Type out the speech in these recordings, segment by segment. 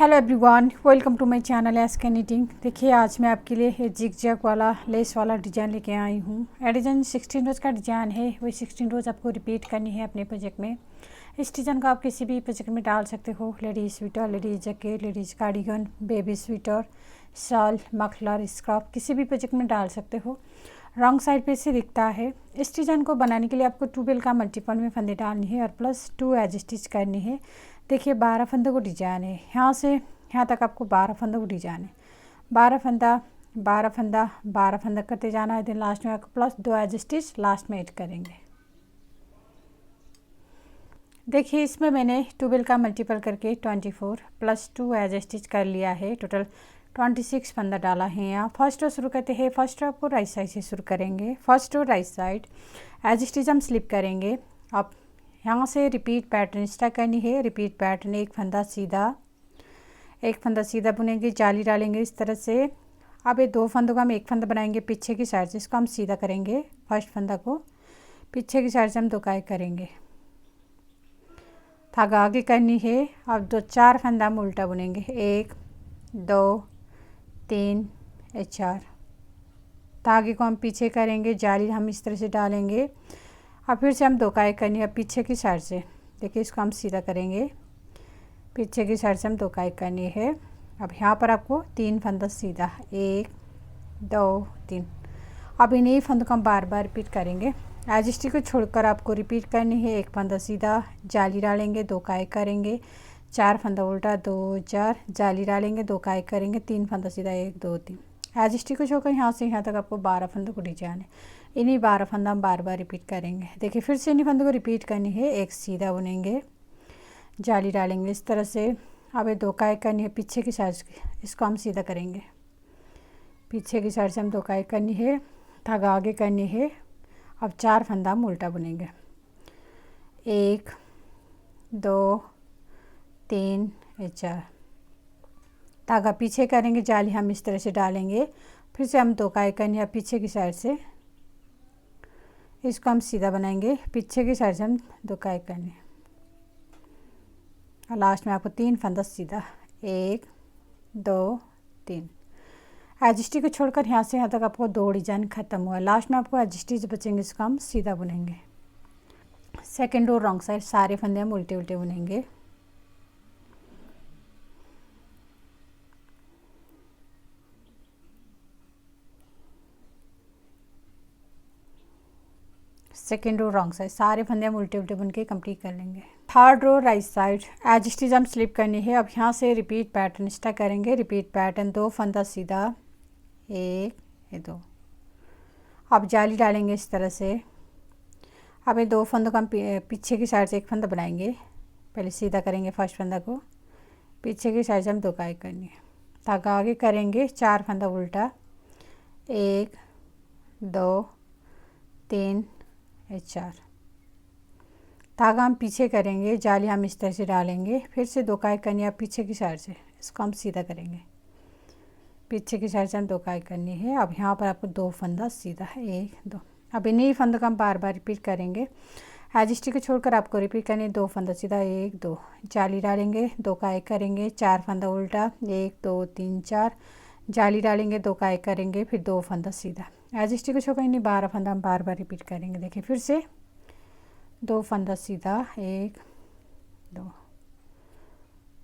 Hello everyone, welcome to my channel SK knitting. देखिए आज मैं आपके लिए ये जिग जैग वाला लेस वाला डिज़ाइन लेके आई हूँ। ये डिज़ाइन 16 रोज़ का डिज़ाइन है। वही 16 रोज़ आपको रिपीट करनी है अपने प्रोजेक्ट में। इस डिज़ाइन को आप किसी भी प्रोजेक्ट में डाल सकते हो। Ladies sweater, ladies jacket, ladies cardigan, baby sweater, shawl, muffler, scarf, किसी भी प्रोजेक्ट में डाल सकते हो। रॉन्ग साइड पे से दिखता है। इस डिज़ाइन को बनाने के लिए आपको 12 का मल्टीपल में फंदे डालनी है और प्लस 2 एज स्टिच करनी है। देखिए 12 फंदों को डिजाइन है। यहाँ से यहाँ तक आपको 12 फंदों को डिजाइन है। 12 फंदा 12 फंदा 12 फंदा करते जाना है। देन लास्ट में आपको प्लस 2 एज स्टिच लास्ट में ऐड करेंगे। देखिए इसमें मैंने 12 का मल्टीपल करके 24 प्लस 2 एज स्टिच कर लिया है। टोटल 26 फंदा डाला है। यहाँ फर्स्ट रो शुरू करते हैं। फर्स्ट रो को राइट साइड से शुरू करेंगे। First row right side edge stitch हम स्लिप करेंगे। अब यहाँ से रिपीट पैटर्न स्टार्ट करनी है। रिपीट पैटर्न एक फंदा सीधा बुनेंगे, जाली डालेंगे इस तरह से। अब ये 2 फंदों का हम एक फंदा बनाएंगे पीछे की साइड से। इसको हम सीधा करेंगे। फर्स्ट फंदा को पीछे की साइड से हम 2 काई करेंगे। धागा आगे करनी है। अब 4 फंदा हम उल्टा बुनेंगे। 1 2 3 4। धागे को हम पीछे करेंगे, जाली हम इस तरह से डालेंगे। अब फिर से हम 2 काई करनी है पीछे की साइड से। देखिए इसको हम सीधा करेंगे। पीछे की साइड से हम 2 काई करनी है। अब यहाँ पर आपको 3 फंदा सीधा, 1 2 3। अब इन्हीं फंदों को हम बार बार रिपीट करेंगे। एज स्टिच को छोड़कर आपको रिपीट करनी है। 1 फंदा सीधा, जाली डालेंगे, 2 काई करेंगे, 4 फंदा उल्टा, 2 4, जाली डालेंगे, 2 काई करेंगे, 3 फंदा सीधा, 1 2 3। एज स्टिच को छोड़कर यहाँ से यहाँ तक आपको 12 फंदों को डिजाइन है। इन्हीं 12 फंदा हम बार बार रिपीट करेंगे। देखिए फिर से इन्हीं फंदों को रिपीट करनी है। एक सीधा बुनेंगे, जाली डालेंगे इस तरह से। अब ये 2 काई करनी है पीछे की साइड से। इसको हम सीधा करेंगे। पीछे की साइड से हम 2 काई करनी है। धागा आगे करनी है। अब 4 फंदा हम उल्टा बुनेंगे। 1 2 3 4। धागा पीछे करेंगे, जाली हम इस तरह से डालेंगे। फिर से हम 2 काई करनी है पीछे की साइड से। इसको हम सीधा बनाएंगे। पीछे की साइड से हम 2 काई करनी है और लास्ट में आपको 3 फंदा सीधा, 1 2 3। एज स्टिच को छोड़कर यहाँ से यहाँ तक आपको 2 डिजाइन खत्म हुआ। लास्ट में आपको एज स्टिच बचेंगे, इसको हम सीधा बुनेंगे। सेकेंड रो रॉन्ग साइड सारे फंदे हम उल्टे उल्टे बुनेंगे। सेकेंड रो रॉन्ग साइड सारे फंदे हम उल्टे उल्टे बुन के कंप्लीट कर लेंगे। Third row right side edge stitch हम स्लिप करनी है। अब यहाँ से रिपीट पैटर्न स्टार्ट करेंगे। रिपीट पैटर्न 2 फंदा सीधा, 1 2। अब जाली डालेंगे इस तरह से। अब ये 2 फंदों को हम पीछे की साइड से एक फंदा बनाएंगे। पहले सीधा करेंगे फर्स्ट फंदा को, पीछे की साइड से हम 2 काई करनी है। धागा आगे करेंगे, 4 फंदा उल्टा, 1 2 3 4। धागा हम पीछे करेंगे, जाली हम इस तरह से डालेंगे। फिर से 2 काई करनी है पीछे की साइड से। इसको हम सीधा करेंगे। पीछे की साइड से हम 2 काई करनी है। अब यहाँ पर आपको 2 फंदा सीधा है, 1 2। अब इन्हीं फंदों का हम बार बार रिपीट करेंगे। एज स्टिच को छोड़कर आपको रिपीट करनी है। 2 फंदा सीधा, 1 2, जाली डालेंगे, 2 काई करेंगे, 4 फंदा उल्टा, 1 2 3 4, जाली डालेंगे, 2 काई करेंगे, फिर 2 फंदा सीधा। एज स्टिच को छोड़कर इन्हीं 12 फंदा हम बार बार रिपीट करेंगे। देखिए फिर से 2 फंदा सीधा, 1 2।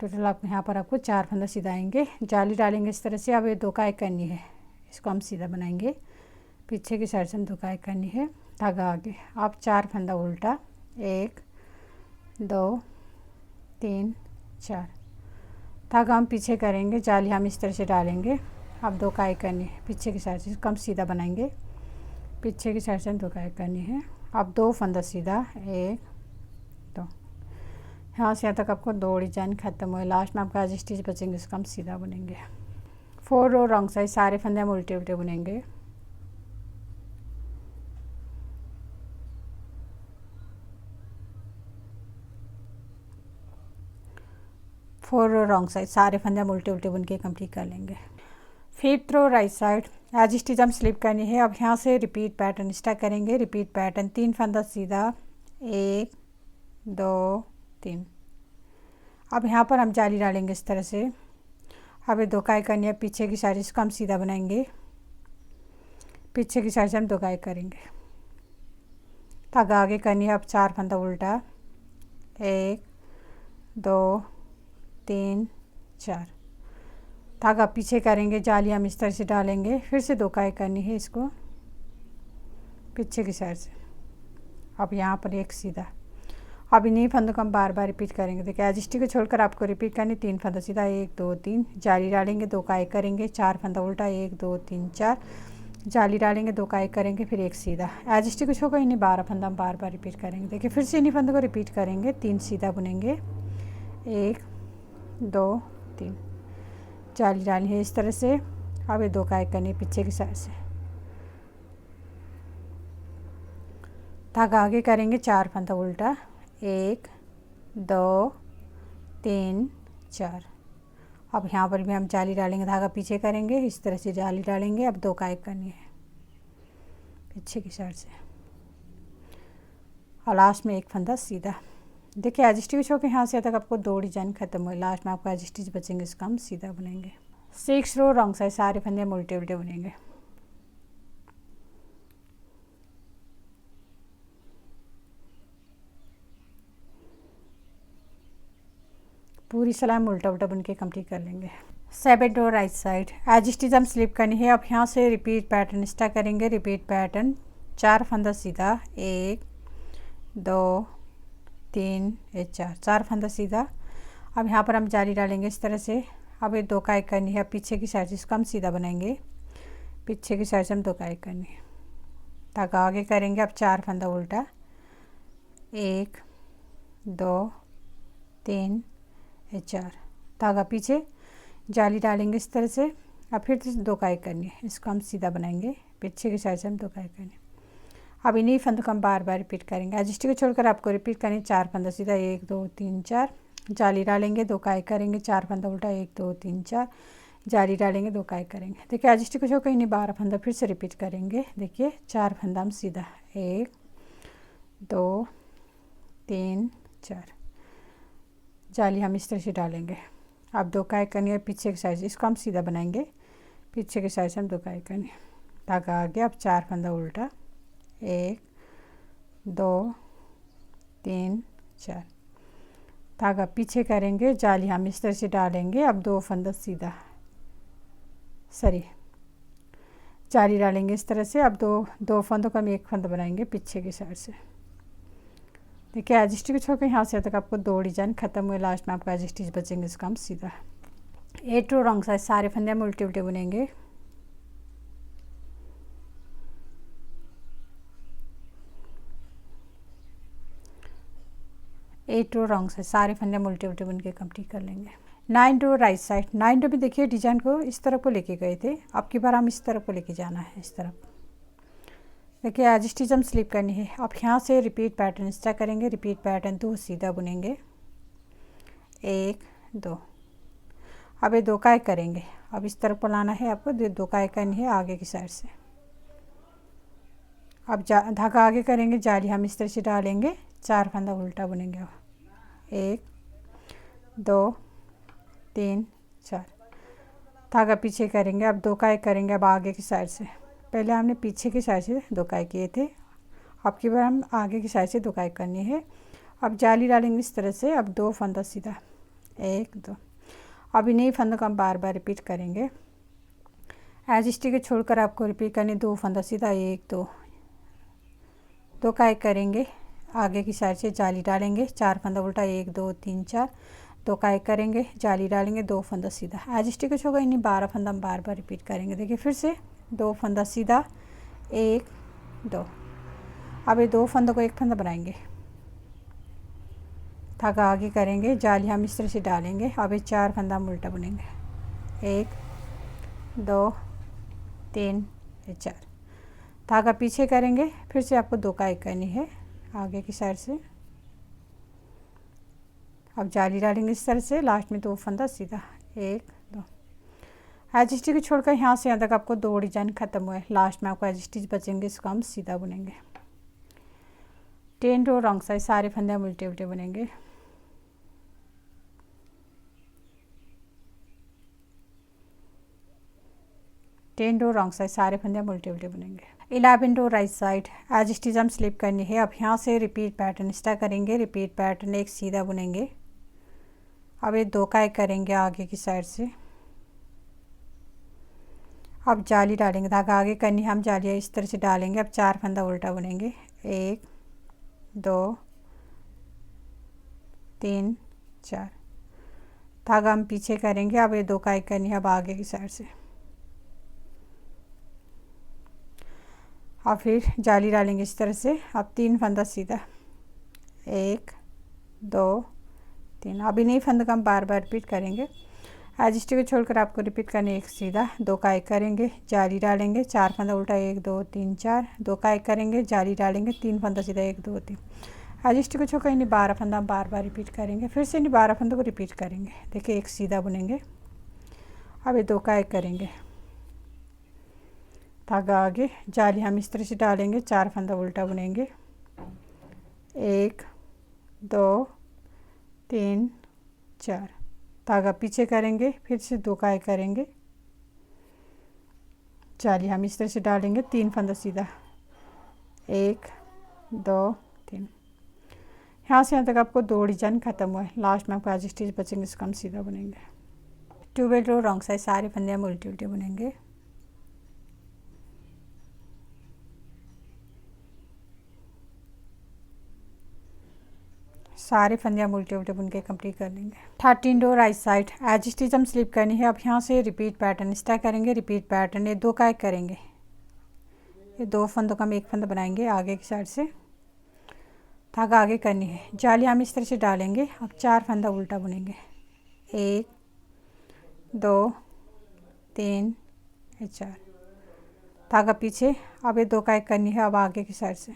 टोटल आप यहाँ पर आपको 4 फंदा सीधा आएंगे। जाली डालेंगे इस तरह से। अब ये 2 काई करनी है। इसको हम सीधा बनाएंगे। पीछे की साइड से हम 2 काई करनी है। धागा आगे। अब 4 फंदा उल्टा, 1 2 3 4। धागा हम पीछे करेंगे, जाली हम इस तरह से डालेंगे। अब 2 काई करनी है पीछे की साइड से। इसको हम सीधा बनाएंगे। पीछे की साइड से हम 2 काई करनी है। अब 2 फंदा सीधा, 1 2। यहाँ से यहाँ तक आपको 2 डिजाइन खत्म हुए। लास्ट में आपका एज स्टिच बचेंगे, इसको हम सीधा बुनेंगे। 4 रो रॉन्ग साइड सारे फंदे हम उल्टे उल्टे बुनेंगे। फोर रो रॉन्ग साइड सारे फंदे हम उल्टे उल्टे बुन के कंप्लीट कर लेंगे। 5th रो राइट साइड एज स्टिच हम स्लिप करनी है। अब यहाँ से रिपीट पैटर्न स्टार्ट करेंगे। रिपीट पैटर्न 3 फंदा सीधा, 1 2 3। अब यहाँ पर हम जाली डालेंगे इस तरह से। अब ये 2 काई करनी है पीछे की साइड, इसको हम सीधा बनाएंगे, पीछे की साइड से हम 2 काई करेंगे। धागा आगे करनी है। अब 4 फंदा उल्टा, 1 2 3 4। धागा पीछे करेंगे, जाली हम इस तरह से डालेंगे, फिर से 2 काई करनी है इसको पीछे की साइड से। अब यहाँ पर एक सीधा। अब इन्हीं फंदों को हम बार बार रिपीट करेंगे। देखिए एज स्टिच को छोड़कर आपको रिपीट करनी, 3 फंदा सीधा, 1 2 3, जाली डालेंगे, 2 काई करेंगे, 4 फंदा उल्टा, 1 2 3 4, जाली डालेंगे, 2 काई करेंगे, फिर एक सीधा। एज स्टिच को छोड़कर इन्हीं 12 फंदा हम बार बार रिपीट करेंगे। देखिए फिर से इन्हीं फंदों को रिपीट करेंगे, 3 सीधा बुनेंगे, 1 2 3, जाली डाली है इस तरह से। अब ये 2 काई करनी है पीछे की साइड से। धागा आगे करेंगे, 4 फंदा उल्टा, 1 2 3 4। अब यहाँ पर भी हम जाली डालेंगे, धागा पीछे करेंगे, इस तरह से जाली डालेंगे। अब 2 काई करनी है पीछे की साइड से और लास्ट में एक फंदा सीधा। देखिए एज स्टिच होकर यहाँ से तक आपको 2 डिजाइन खत्म हुए, लास्ट में आपको एज स्टिच बचेंगे, इसका हम सीधा बुनेंगे। 6 रो रॉन्ग साइड, सारे फंदे हम उल्टे उल्टे बुनेंगे। पूरी सलाम उल्टा उल्टा बुन के कंप्लीट कर लेंगे। 7 रो राइट साइड, एज स्टिच हम स्लिप करनी है। अब यहाँ से रिपीट पैटर्न स्टार्ट करेंगे। रिपीट पैटर्न, 4 फंदा सीधा, 1 2 3 4, 4 फंदा सीधा। अब यहाँ पर हम जाली डालेंगे इस तरह से। अब ये 2 काई करनी है पीछे की साइड से, इसको हम सीधा बनाएंगे, पीछे की साइड से हम 2 काई करनी है। धागा आगे करेंगे। अब 4 फंदा उल्टा, 1 2 3 4, धागा पीछे, जाली डालेंगे इस तरह से। अब फिर से 2 काई करनी है, इसको हम सीधा बनाएंगे, पीछे की साइड से हम 2 काई करनी है। अब इन्हीं फंदों को हम बार बार रिपीट करेंगे। एज स्टिच को छोड़कर आपको रिपीट करनी, 4 फंदा सीधा, 1 2 3 4, जाली डालेंगे, 2 काई करेंगे, 4 फंदा उल्टा, 1 2 3 4, जाली डालेंगे, 2 काई करेंगे। देखिए एज स्टिच को छोड़कर इन्हीं 12 फंदा फिर से रिपीट करेंगे। देखिए 4 फंदा हम सीधा, 1 2 3 4, जाली हम इस तरह से डालेंगे। अब 2 काई करनी है पीछे की साइड से, इसको हम सीधा बनाएंगे, पीछे की साइड से हम 2 काई करनी है। धागा आगे। अब 4 फंदा उल्टा, 1 2 3 4, धागा पीछे करेंगे, जाली हम इस तरह से डालेंगे। अब 2 फंदा सीधा, सॉरी, जाली डालेंगे इस तरह से। अब दो फंदों का हम एक फंदा बनाएंगे पीछे की साइड से। देखिए एज स्टिच छोड़कर यहाँ से तक आपको 2 डिजाइन खत्म हुए, लास्ट में आपको एज स्टिच बचेंगे, इसका हम सीधा। 8 रो रॉन्ग साइड, सारे फंदे हम उल्टे उल्टे बुनेंगे। 8 रो रॉन्ग साइड, सारे फंदे हम उल्टे उल्टे बुन के कंप्लीट कर लेंगे। 9 रो राइट साइड, 9 रो भी देखिए डिजाइन को इस तरफ को लेके गए थे, अब की बार हम इस तरफ को लेके जाना है, इस तरफ। देखिए एज स्टिच हम स्लिप करनी है। अब यहाँ से रिपीट पैटर्न स्टार्ट करेंगे। रिपीट पैटर्न 2 सीधा बुनेंगे, 1 2। अब ये 2 काई करेंगे, अब इस तरफ को लाना है आपको, 2 काई करनी है आगे की साइड से। अब धागा आगे करेंगे, जाली हम इस तरह से डालेंगे, 4 फंदा उल्टा बुनेंगे, 1 2 3 4, धागा पीछे करेंगे। अब 2 काई करेंगे, अब आगे की साइड से। पहले हमने पीछे की साइड से 2 काई किए थे, अब की बार हम आगे की साइड से 2 काई करनी है। अब जाली डालेंगे इस तरह से। अब 2 फंदा सीधा, 1 2। अब इन्हीं फंदों को हम बार बार रिपीट करेंगे। एज स्टिच को छोड़कर आपको रिपीट करनी, 2 फंदा सीधा, 1 2, 2 काई करेंगे, आगे की साइड से जाली डालेंगे, 4 फंदा उल्टा, 1 2 3 4, 2 काई करेंगे, जाली डालेंगे, 2 फंदा सीधा। एज स्टिच को छोड़कर इन्हीं 12 फंदा हम बार बार रिपीट करेंगे। देखिए फिर से 2 फंदा सीधा, 1 2। अब ये 2 फंदों को एक फंदा बनाएंगे, धागा आगे करेंगे, जाली हम इस तरह से डालेंगे। अब ये 4 फंदा हम उल्टा बुनेंगे, 1 2 3 4, धागा पीछे करेंगे, फिर से आपको 2 काई करनी है आगे की साइड से। अब जाली डालेंगे इस तरह से, लास्ट में 2 फंदा सीधा, 1 2। एज स्टिच को छोड़कर यहाँ से यहाँ तक आपको 2 डिजाइन खत्म हुए, लास्ट में आपको एज स्टिच बचेंगे, इसको हम सीधा बुनेंगे। 10 रो रॉन्ग साइड, सारे फंदे हम उल्टे उल्टे बुनेंगे। 10 रो रॉन्ग साइड, सारे फंदे हम उल्टे उल्टे बुनेंगे। 11 रो राइट साइड, एज स्टिच हम स्लिप करनी है। अब यहाँ से रिपीट पैटर्न स्टार्ट करेंगे। रिपीट पैटर्न एक सीधा बुनेंगे। अब ये 2 का एक करेंगे आगे की साइड से। अब जाली डालेंगे, धागा आगे करनी है, हम जालियाँ इस तरह से डालेंगे। अब 4 फंदा उल्टा बुनेंगे, 1 2 3 4, धागा हम पीछे करेंगे। अब ये 2 का एक करनी है, अब आगे की साइड से। अब फिर जाली डालेंगे इस तरह से। अब 3 फंदा सीधा, 1 2 3। अब इन्हीं फंद का हम बार बार रिपीट करेंगे। एज स्टिच को छोड़कर आपको रिपीट करने, एक सीधा, 2 का एक करेंगे, जाली डालेंगे, 4 फंदा उल्टा, 1 2 3 4, 2 का एक करेंगे, जाली डालेंगे, 3 फंदा सीधा, 1 2 3। एज स्टिच को छोड़कर इन्हीं 12 फंदा हम बार बार रिपीट करेंगे। फिर से इन्हीं 12 फंदों को रिपीट करेंगे। देखिए एक सीधा बुनेंगे। अब ये 2 का एक करेंगे, धागा आगे, जाली हम इस तरह से डालेंगे, 4 फंदा उल्टा बुनेंगे, 1 2 3 4, धागा पीछे करेंगे, फिर से 2 का एक करेंगे, जाली हम इस तरह से डालेंगे, 3 फंदा सीधा, 1 2 3। यहाँ से यहाँ तक आपको 2 डिजाइन खत्म हुआ है। लास्ट में आपको एज स्टिच बचेंगे, इसको हम सीधा बुनेंगे। 12 रो रॉन्ग साइड, सारे फंदे हम उल्टे उल्टे बुनेंगे। सारे फंदे हम उल्टे उल्टे बुन के कंप्लीट कर लेंगे। 13 रो राइट साइड, एज स्टिच हम स्लिप करनी है। अब यहाँ से रिपीट पैटर्न स्टार्ट करेंगे। रिपीट पैटर्न ये 2 का एक करेंगे, ये 2 फंदों का हम एक फंदा बनाएंगे आगे की साइड से, धागा आगे करनी है, जाली हम इस तरह से डालेंगे। अब 4 फंदा उल्टा बुनेंगे, 1 2 3 4, धागा पीछे। अब ये 2 का एक करनी है, अब आगे की साइड से,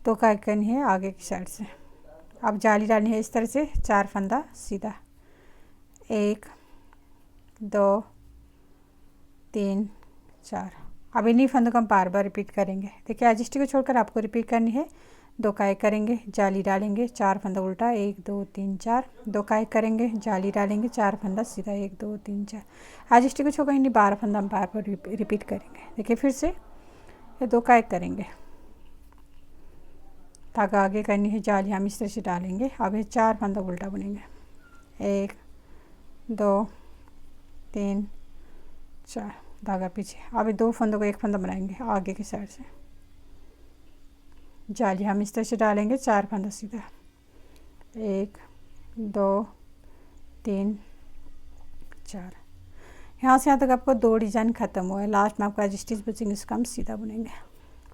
दो का एक करनी है आगे की साइड से। अब जाली डालनी है इस तरह से, 4 फंदा सीधा, 1 2 3 4। अब इन्हीं फंदों को हम बार बार रिपीट करेंगे। देखिए एज स्टिच को छोड़कर आपको रिपीट करनी है। 2 का एक करेंगे, जाली डालेंगे, 4 फंदा उल्टा, 1 2 3 4, 2 का एक करेंगे, जाली डालेंगे, 4 फंदा सीधा, 1 2 3 4। एज स्टिच को छोड़कर इन्हीं 12 फंदा हम बार बार रिपीट करेंगे। देखिए फिर से ये 2 का एक करेंगे, धागा आगे करनी है, जाली हम इस तरह से डालेंगे। अब ये 4 फंदा उल्टा बुनेंगे, 1 2 3 4, धागा पीछे। अब ये 2 फंदों को एक फंदा बनाएंगे आगे की साइड से, जाली हम इस तरह से डालेंगे, 4 फंदा सीधा, 1 2 3 4। यहाँ से यहाँ तक आपको 2 डिजाइन खत्म हुआ है। लास्ट में आपको एज स्टिच बचेंगे, इसका हम सीधा बुनेंगे।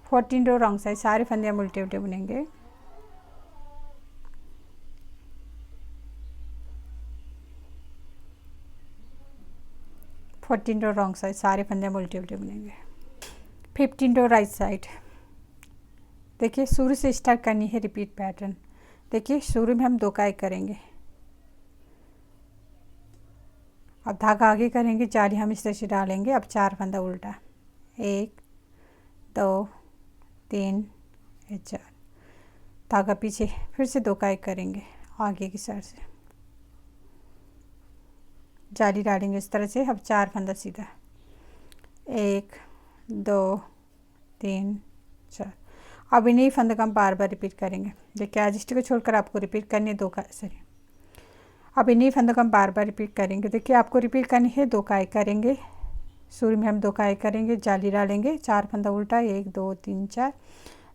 14 रो रॉन्ग साइड, सारे फंदे हम उल्टे उल्टे बुनेंगे। फोर्टीन रो रॉन्ग साइड, सारे फंदे हम उल्टे उल्टे बुनेंगे। 15 रो राइट साइड, देखिए शुरू से स्टार्ट करनी है रिपीट पैटर्न। देखिए शुरू में हम 2 का एक करेंगे, अब धागा आगे करेंगे, जाली हम इस तरह से डालेंगे। अब 4 फंदा उल्टा, 1 2 3 4, धागा पीछे, फिर से 2 का एक करेंगे आगे की साइड से, जाली डालेंगे इस तरह से। अब 4 फंदा सीधा, 1 2 3 4। अब इन्हीं फंदे का हम बार बार रिपीट करेंगे। देखिए एज स्टिच को छोड़कर आपको रिपीट करनी है 2 का, सॉरी, अब इन्हीं फंदों का हम बार बार रिपीट करेंगे। देखिए आपको रिपीट करनी है, 2 का एक करेंगे, शुरू में हम 2 का एक करेंगे, जाली डालेंगे, 4 फंदा उल्टा, 1 2 3 4,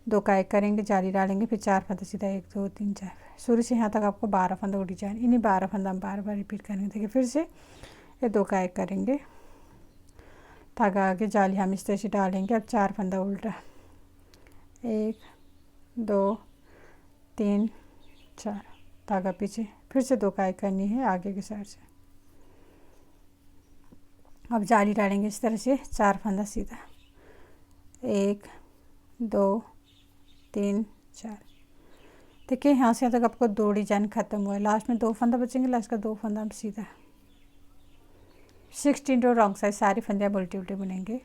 2 का एक करेंगे, जाली डालेंगे, फिर 4 फंदा सीधा, 1 2 3 4। शुरू से यहाँ तक आपको 12 फंदा उठी जाए। इन्हीं 12 फंदा हम बार बार रिपीट करेंगे। देखिए फिर से ये 2 का एक करेंगे, धागा आगे, जाली हम इस तरह से डालेंगे। अब 4 फंदा उल्टा, 1 2 3 4, धागा पीछे, फिर से 2 का एक करनी है आगे की साइड से। अब जाली डालेंगे इस तरह से, 4 फंदा सीधा, 1 2 3 4। देखिए यहाँ से यहाँ तक आपको 2 डिजाइन खत्म हुआ है। लास्ट में 2 फंदा बचेंगे, लास्ट का 2 फंदा हम सीधा। 16 रो रॉन्ग साइड, सारी फंदे आप उल्टे उल्टे बुनेंगे।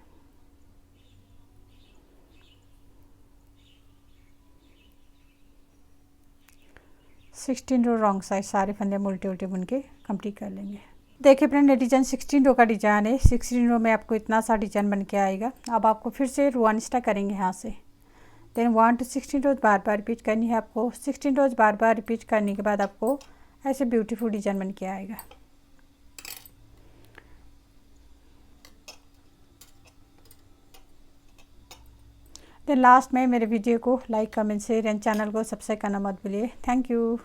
16 रो रॉन्ग साइड सारे फंदे हम उल्टे उल्टे बुन के कंप्लीट कर लेंगे। देखिए फ्रेंड, ये डिजाइन 16 रो का डिजाइन है। 16 रो में आपको इतना सा डिजाइन बन के आएगा। अब आपको फिर से रो 1 स्टार्ट करेंगे यहाँ से। देन 1 to 16 रोज बार बार रिपीट करनी है आपको। 16 रोज बार बार रिपीट करने के बाद आपको ऐसे ब्यूटीफुल डिजाइन बन के आएगा। देन लास्ट में मेरे वीडियो को like, comment, share and channel को सब्सक्राइब करना मत भूलिए। Thank you.